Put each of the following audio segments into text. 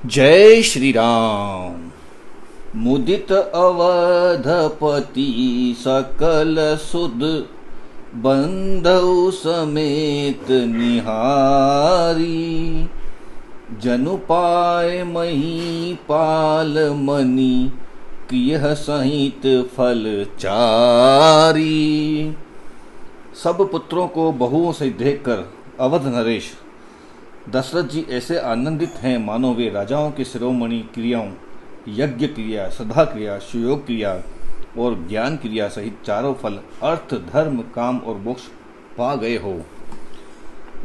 जय श्री राम। मुदित अवधपति सकल सुद बंधु समेत निहारी। जनु पाय मही पाल मनि कियह सहित फल चारी। सब पुत्रों को बहुओं से देखकर अवध नरेश दशरथ जी ऐसे आनंदित हैं मानो वे राजाओं की शिरोमणि क्रियाओं यज्ञ क्रिया, सदा क्रिया, सुयोग क्रिया और ज्ञान क्रिया सहित चारों फल अर्थ, धर्म, काम और मोक्ष पा गए हो।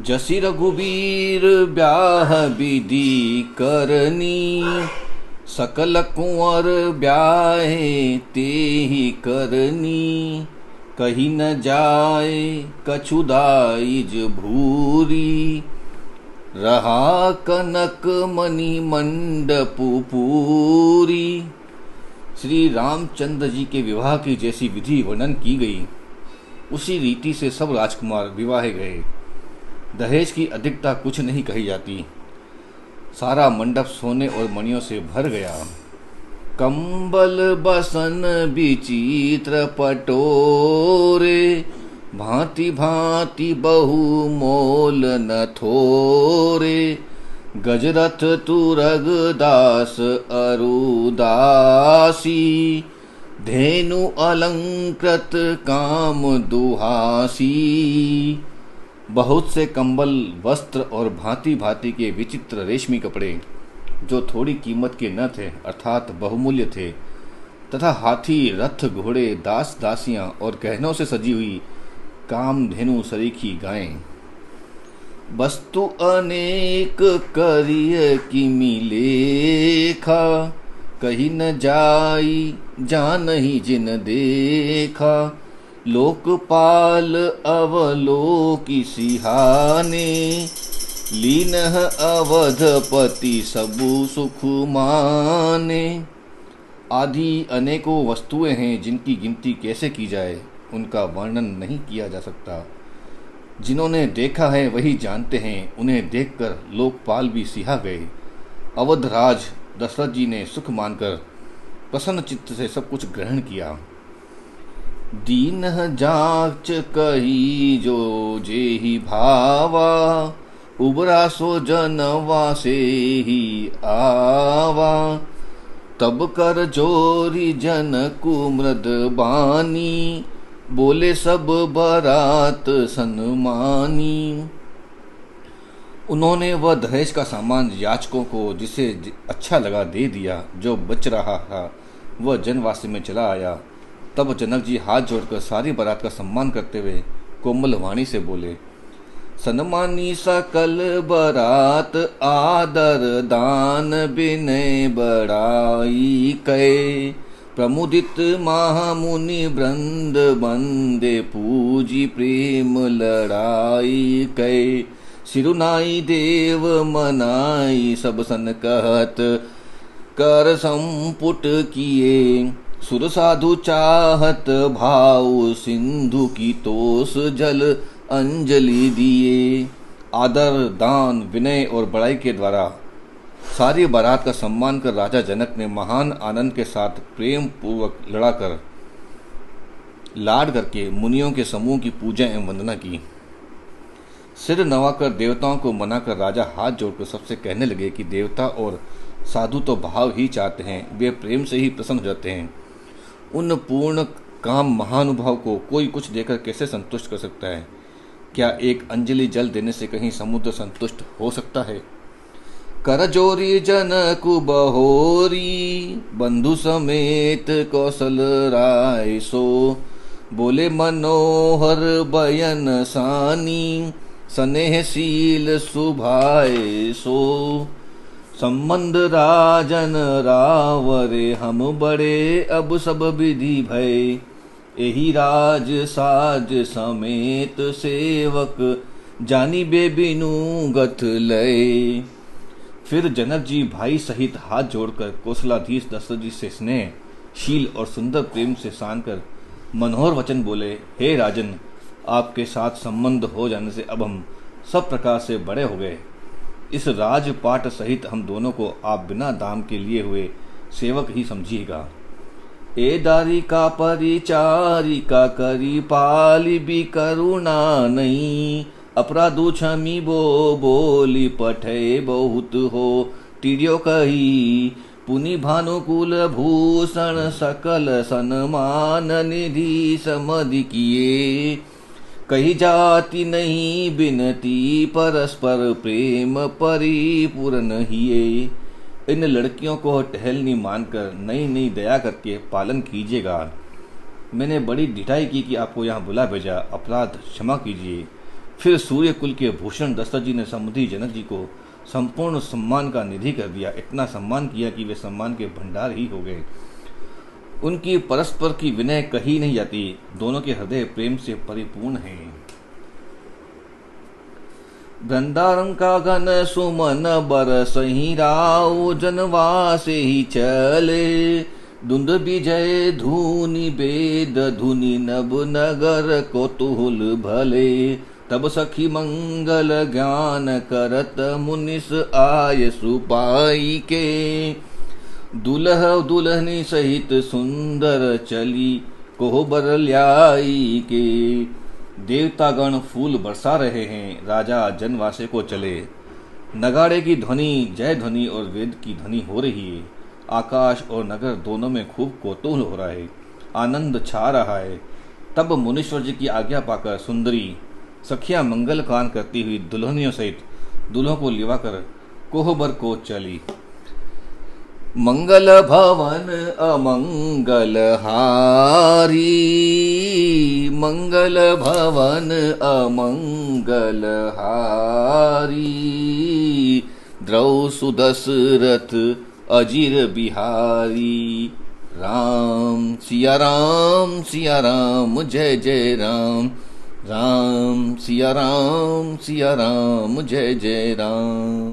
जसी रघुबीर ब्याह विधि करनी, सकल कुंवर ब्याहे तेहि करनी। कही न जाए कछु दाइज भूरी, रहा कनक मणि मंडपु पूरी। श्री रामचंद्र जी के विवाह की जैसी विधि वर्णन की गई, उसी रीति से सब राजकुमार विवाहे गए। दहेज की अधिकता कुछ नहीं कही जाती। सारा मंडप सोने और मणियों से भर गया। कंबल बसन विचित्र पटोरे, भांति भांति बहु मोल न थोरे। गजरथ तुरग दास अरुदासी, धेनु अलंकृत काम दुहासी। बहुत से कंबल, वस्त्र और भांति भांति के विचित्र रेशमी कपड़े जो थोड़ी कीमत के न थे अर्थात बहुमूल्य थे, तथा हाथी, रथ, घोड़े, दास दासियां और गहनों से सजी हुई कामधेनु सरीखी गायें। वस्तु अनेक करिय किमि लेखा, कही न जाई जानहि जिन देखा। लोकपाल अवलोकि सिहाने, लीनः अवधपति सबु सुख माने। आदि अनेकों वस्तुएं हैं जिनकी गिनती कैसे की जाए, उनका वर्णन नहीं किया जा सकता। जिन्होंने देखा है वही जानते हैं, उन्हें देखकर लोकपाल भी सिहा गए। अवधराज दशरथ जी ने सुख मानकर प्रसन्न चित्त से सब कुछ ग्रहण किया। दीनह जाच कही जो जेहि भावा, उबरा सो जनवा से ही आवा। तब कर जोरी जनकु मृद बानी, बोले सब बरात सन्मानी। उन्होंने वह दहेज का सामान याचकों को जिसे अच्छा लगा दे दिया। जो बच रहा था वह जनवासी में चला आया। तब जनक जी हाथ जोड़कर सारी बारात का सम्मान करते हुए कोमल वाणी से बोले, सन्मानी सकल बरात आदर दान विनय बड़ाई कै। प्रमुदित महामुनि वृंद बंदे पूजी प्रेम लड़ाई कै। सिरुनाई देव मनाई सब सन कहत, कर संपुट किए। सुर साधु चाहत भाव सिंधु की तोस जल अंजलि दिए। आदर, दान, विनय और बड़ाई के द्वारा सारी बारात का सम्मान कर राजा जनक ने महान आनंद के साथ प्रेम पूर्वक लड़ाकर लाड करके मुनियों के समूह की पूजा एवं वंदना की। सिर नवाकर देवताओं को मनाकर राजा हाथ जोड़कर सबसे कहने लगे कि देवता और साधु तो भाव ही चाहते हैं, वे प्रेम से ही प्रसन्न हो जाते हैं। उन पूर्ण काम महानुभाव को कोई कुछ देकर कैसे संतुष्ट कर सकता है? क्या एक अंजलि जल देने से कहीं समुद्र संतुष्ट हो सकता है? करजोरी जनकु बहोरी, बंधु समेत कौशल राय सो। बोले मनोहर बयन सानी, स्नेहशील सुभाए सो। संबंध राजन रावरे हम बड़े, अब सब विधि भय। एही राज साज समेत सेवक, जानी बेबिनु गथ लय। फिर जनक जी भाई सहित हाथ जोड़कर कौशलाधीश दशरथ जी से स्नेह, शील और सुंदर प्रेम से सान कर मनोहर वचन बोले, हे राजन, आपके साथ संबंध हो जाने से अब हम सब प्रकार से बड़े हो गए। इस राजपाट सहित हम दोनों को आप बिना दाम के लिए हुए सेवक ही समझिएगा। ए दारिका परिचारिका करी पाली भी करुणा नहीं, अपराधु क्षमी बोली पठे बहुत हो टिड्यो कही, पुनि भानुकुल भूषण सकल सन्मान निधि समधि किए, कही जाति नहीं बिनती परस्पर प्रेम परिपूर्ण हिए। इन लड़कियों को टहलनी मानकर नई नई दया करके पालन कीजिएगा। मैंने बड़ी ढिठाई की कि आपको यहाँ बुला भेजा, अपराध क्षमा कीजिए। फिर सूर्य कुल के भूषण दशरथ जी ने समुद्री जनक जी को संपूर्ण सम्मान का निधि कर दिया। इतना सम्मान किया कि वे सम्मान के भंडार ही हो गए। उनकी परस्पर की विनय कही नहीं जाती, दोनों के हृदय प्रेम से परिपूर्ण हैं। वृंदारन का घन सुमन बरसहि राव, जनवासे ही चले, धुंध विजय धुनि वेद धुनि नभ नगर कौतूहल भले, तब सखी मंगल ज्ञान करत मुनिस आय सुपाई के, दुल्ह दुल्हनी सहित सुंदर चली कोहबर ल्याई के। देवतागण फूल बरसा रहे हैं, राजा जनवासे को चले, नगाड़े की ध्वनि जय ध्वनि और वेद की ध्वनि हो रही है। आकाश और नगर दोनों में खूब कौतूहल हो रहा है, आनंद छा रहा है। तब मुनीश्वर जी की आज्ञा पाकर सुंदरी सखियां मंगल गान करती हुई दुल्हनियों सहित दुल्हों को लिवाकर कोहबर को चली। मंगल भवन अमंगल हारी, मंगल भवन अमंगल हारी, द्रौ सुदशरथ अजीर बिहारी। राम सिया राम जय जय राम, राम सिया राम जय जय राम।